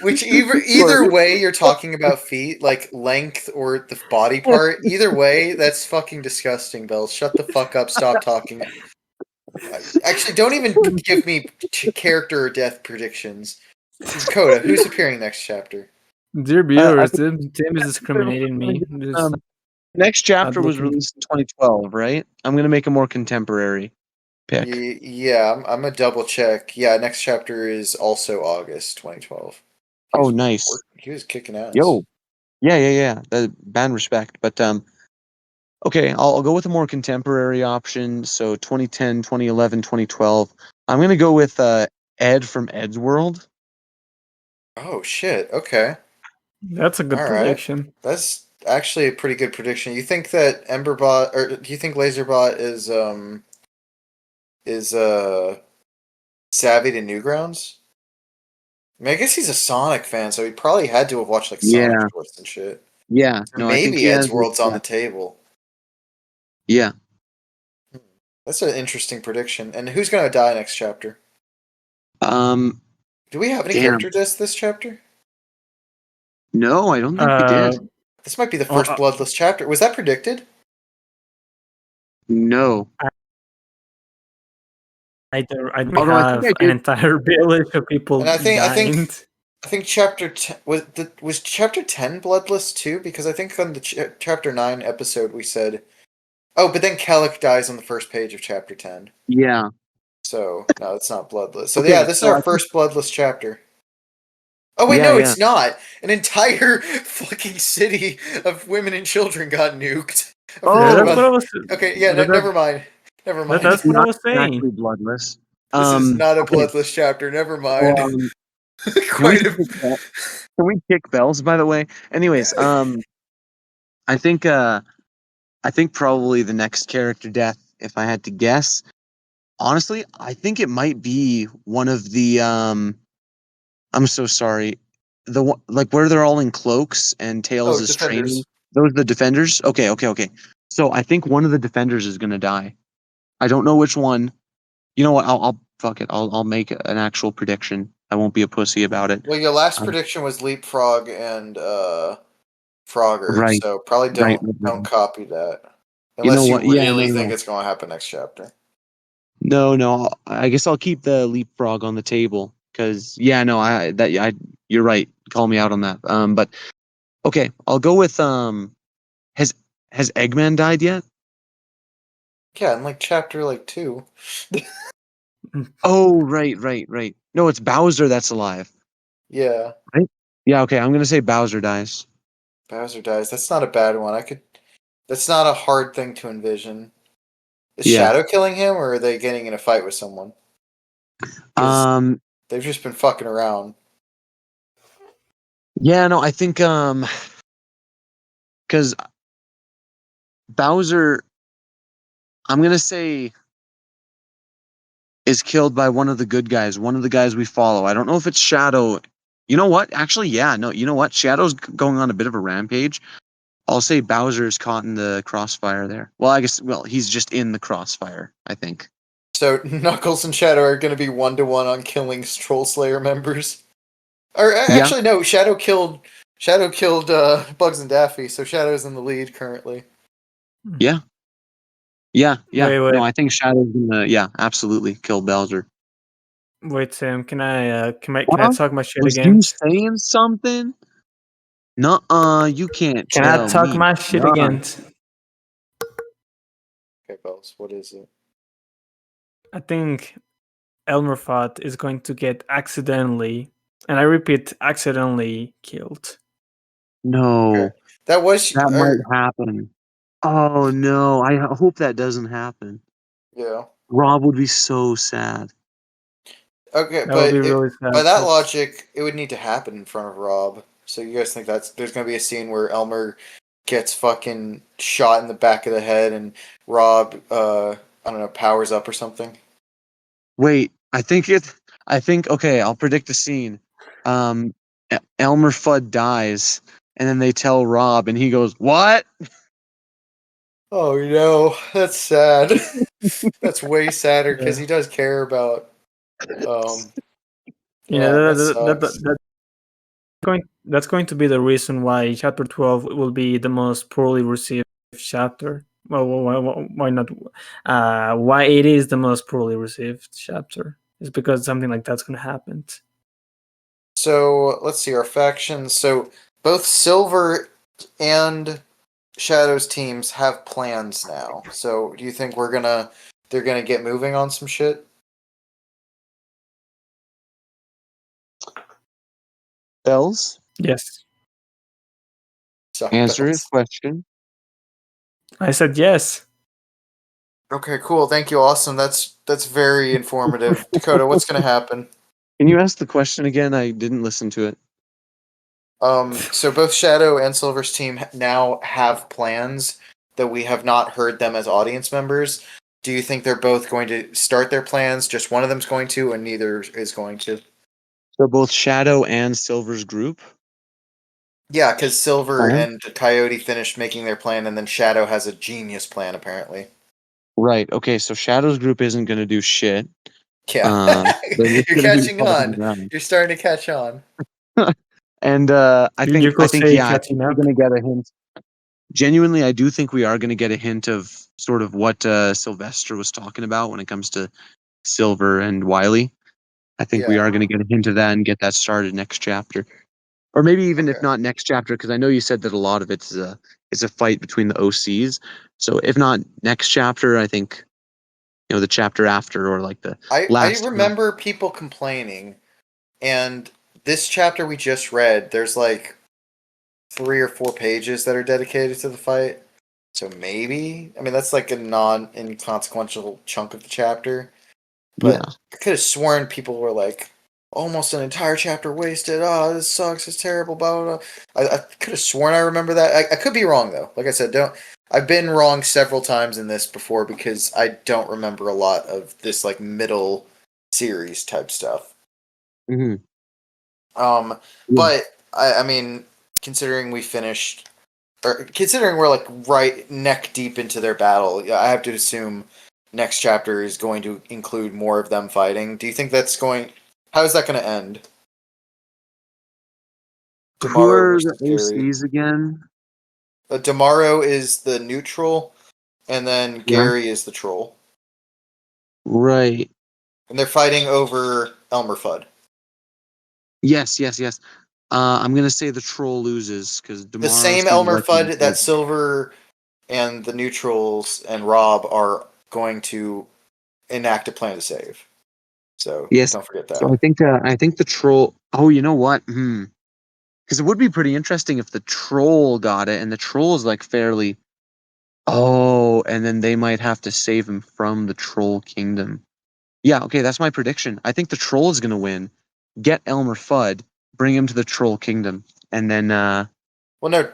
Which either way you're talking about feet, like length or the body part, either way, that's fucking disgusting, Bells. Shut the fuck up, stop talking. Actually, don't even give me character or death predictions. Dakota, who's appearing next chapter? Dear viewers, Tim is discriminating me. Next chapter was released in 2012, right? I'm gonna make a more contemporary pick. Yeah, I'm gonna double check. Yeah, next chapter is also August 2012. Oh, nice. He was kicking ass. Yo, yeah. Band respect, but okay, I'll go with a more contemporary option. So 2010, 2011, 2012. I'm gonna go with Ed from Ed's World. Oh shit! Okay, that's a good prediction. That's actually a pretty good prediction. You think that Emberbot, or do you think Laserbot is savvy to Newgrounds? I mean, I guess he's a Sonic fan, so he probably had to have watched like Sonic shorts and shit. Yeah, no, maybe Ed's World's on the table. Yeah, that's an interesting prediction. And who's gonna die next chapter? Do we have any character deaths this chapter? No, I don't think we did. This might be the first bloodless chapter. Was that predicted? No. I have an entire village of people and I dying. think chapter 10 was chapter 10 bloodless too, because I think on the chapter 9 episode we said, oh, but then Kellic dies on the first page of chapter 10. Yeah. So no, it's not bloodless. So this is our first bloodless chapter. Oh wait, it's not. An entire fucking city of women and children got nuked. Okay, yeah, never mind. Never mind. That's what I was saying. Bloodless. This is not a bloodless chapter. Never mind. Can we kick Bells, by the way? Anyways, I think probably the next character death, if I had to guess, honestly, I think it might be one of the I'm so sorry. Where they're all in cloaks and Tails is training. Those are the defenders? Okay. So I think one of the defenders is gonna die. I don't know which one. You know what? I'll fuck it. I'll make an actual prediction. I won't be a pussy about it. Well, your last prediction was Leapfrog and Frogger, right? So probably don't copy that unless you really think it's going to happen next chapter. No. I guess I'll keep the Leapfrog on the table because you're right. Call me out on that. But okay, I'll go with Has Eggman died yet? Yeah, in chapter 2. Oh, right. No, it's Bowser that's alive. Yeah. Right? Yeah, okay, I'm gonna say Bowser dies. Bowser dies. That's not a bad one. That's not a hard thing to envision. Is Shadow killing him, or are they getting in a fight with someone? They've just been fucking around. Yeah, no, I think because Bowser, I'm gonna say, is killed by one of the good guys, one of the guys we follow. I don't know if it's Shadow. You know what? Actually, yeah, no, you know what? Shadow's going on a bit of a rampage. I'll say Bowser's caught in the crossfire there. Well, he's just in the crossfire, I think. So Knuckles and Shadow are going to be 1-to-1 on killing Troll Slayer members. Or actually, no, Shadow killed Bugs and Daffy, so Shadow's in the lead currently. Yeah. Wait. No, I think Shadow's gonna, absolutely kill Bowser. Wait, Sam, can I talk my shit again? You saying something? Nuh-uh, you can't. Can I talk my shit again? Okay, Bells, what is it? I think Elmer Fudd is going to get accidentally, and I repeat, accidentally killed. No. Okay. That might happen. Oh no, I hope that doesn't happen. Yeah. Rob would be so sad. Okay, but really by that logic, it would need to happen in front of Rob. So you guys think there's going to be a scene where Elmer gets fucking shot in the back of the head and Rob, I don't know, powers up or something? Wait, I think, okay, I'll predict the scene. Elmer Fudd dies, and then they tell Rob, and he goes, "What?" Oh no, that's sad. That's way sadder because he does care about that's going to be the reason why chapter 12 will be the most poorly received chapter. Well, why not? Why it is the most poorly received chapter is because something like that's going to happen. So let's see our factions. So both Silver and Shadow's teams have plans now. So do you think they're gonna get moving on some shit? Bells? Yes. Answer his question. I said yes. Okay, cool. Thank you. Awesome. That's very informative. Dakota, what's gonna happen? Can you ask the question again? I didn't listen to it. So both Shadow and Silver's team now have plans that we have not heard them as audience members. Do you think they're both going to start their plans? Just one of them's going to, and neither is going to? So both Shadow and Silver's group? Yeah, because Silver and Coyote finished making their plan, and then Shadow has a genius plan, apparently. Right. Okay, so Shadow's group isn't going to do shit. Yeah. You're catching on. You're starting to catch on. And I think we're going to get a hint. Genuinely, I do think we are going to get a hint of sort of what Sylvester was talking about when it comes to Silver and Wiley. I think we are going to get a hint of that and get that started next chapter. Or maybe even if not next chapter, because I know you said that a lot of it is a fight between the OCs. So if not next chapter, I think the chapter after or like the last. I remember people complaining, and this chapter we just read, there's like 3 or 4 pages that are dedicated to the fight. So maybe, I mean, that's like a non-inconsequential chunk of the chapter. But I could have sworn people were like, almost an entire chapter wasted. Oh, this sucks. It's terrible. Blah, blah, blah. I could have sworn I remember that. I could be wrong, though. Like I said, I've been wrong several times in this before because I don't remember a lot of this like middle series type stuff. Mm-hmm. But I mean, considering we finished, or considering we're like right neck deep into their battle, I have to assume next chapter is going to include more of them fighting. Do you think that's going? How is that going to end? Who are the OCs again? Damaro is the neutral, and then Gary is the troll. Right. And they're fighting over Elmer Fudd. Yes. I'm gonna say the troll loses because the same Elmer Fudd that Silver and the neutrals and Rob are going to enact a plan to save. So don't forget that. So I think the troll. Oh, you know what? Because it would be pretty interesting if the troll got it, and the troll is like fairly. Oh, and then they might have to save him from the troll kingdom. Yeah, okay, that's my prediction. I think the troll is gonna win. Get Elmer Fudd, bring him to the troll kingdom, and then. Well, no.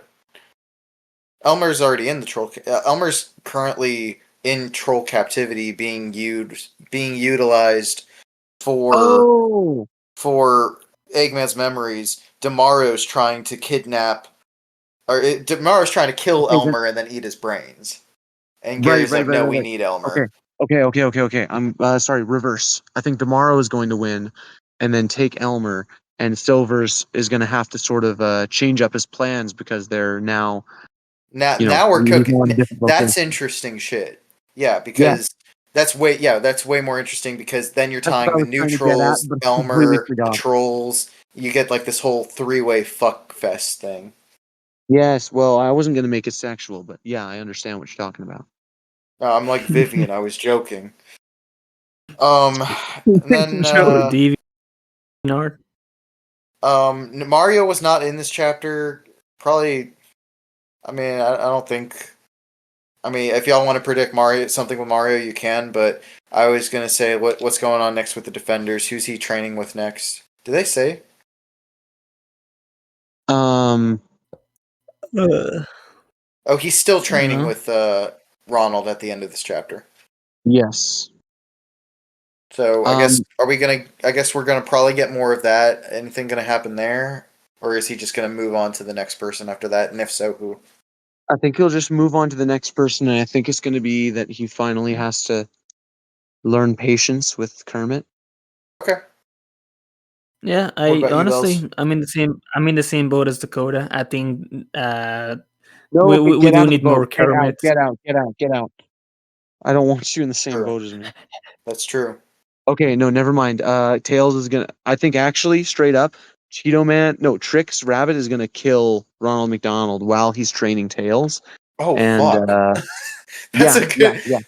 Elmer's already in the troll. Elmer's currently in troll captivity, being utilized for Eggman's memories. Damaro's trying to kidnap, or Damaro's trying to kill Elmer and then eat his brains. And Gary's no, we need Elmer. Okay. I'm sorry, reverse. I think Damaro is going to win, and then take Elmer, and Silvers is going to have to sort of change up his plans because they're now. Now we're cooking. That's interesting shit. Yeah, because that's way more interesting because then you're tying the neutrals, Elmer, the trolls. You get like this whole 3-way fuck fest thing. Yes, well, I wasn't going to make it sexual, but yeah, I understand what you're talking about. I'm like Vivian. I was joking. And then Mario was not in this chapter. Probably. I mean, I don't think. I mean, if y'all want to predict something with Mario, you can. But I was gonna say what's going on next with the Defenders. Who's he training with next? Did they say? Oh, he's still training with Ronald at the end of this chapter. Yes. So I guess I guess we're gonna probably get more of that. Anything gonna happen there, or is he just gonna move on to the next person after that? And if so, who? I think he'll just move on to the next person, and I think it's going to be that he finally has to learn patience with Kermit. Okay. Yeah, I honestly, I'm in the same boat as Dakota. I think we do need more Kermit. Get out. I don't want you in the same boat as me. That's true. Okay, no, never mind. Tails is gonna. I think actually, straight up, Trix Rabbit is gonna kill Ronald McDonald while he's training Tails. Oh, and, fuck. That's a good. Yeah.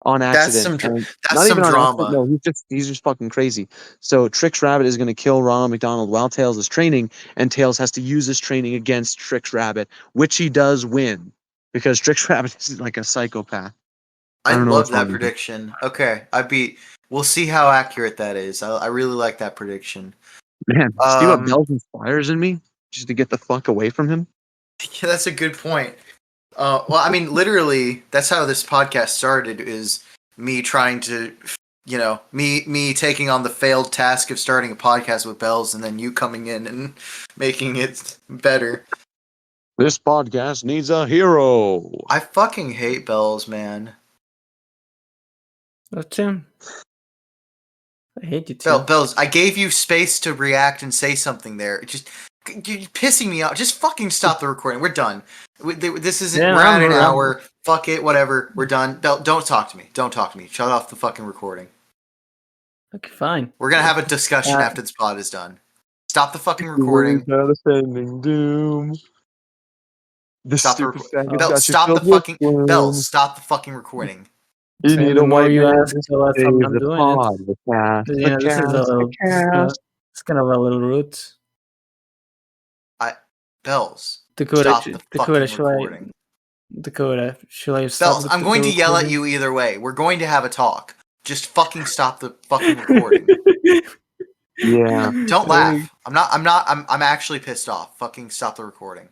On accident. That's some drama. No, he's just fucking crazy. So Trix Rabbit is gonna kill Ronald McDonald while Tails is training, and Tails has to use his training against Trix Rabbit, which he does win because Trix Rabbit is like a psychopath. I love that prediction. Okay, we'll see how accurate that is. I really like that prediction. Man, see what Bells inspires in me? Just to get the fuck away from him? Yeah, that's a good point. Well, I mean, literally, that's how this podcast started, is me trying to, me taking on the failed task of starting a podcast with Bells, and then you coming in and making it better. This podcast needs a hero. I fucking hate Bells, man. That's him. I hate you too. Bells, I gave you space to react and say something there. You're pissing me off. Just fucking stop the recording. We're done. This isn't. We're at an hour. Fuck it. Whatever. We're done. Don't talk to me. Don't talk to me. Shut off the fucking recording. Okay, fine. We're gonna have a discussion after this pod is done. Stop the fucking recording. Doom. Stop the recording. Bells, stop the fucking. Bells, stop the fucking recording. You need the more you ask, the less I'm doing it. It's kind of a little rude. Bells. Dakota, stop the fucking recording. Dakota, should I stop? Bells, I'm going to yell at you either way. We're going to have a talk. Just fucking stop the fucking recording. Yeah. Don't laugh. I'm actually pissed off. Fucking stop the recording.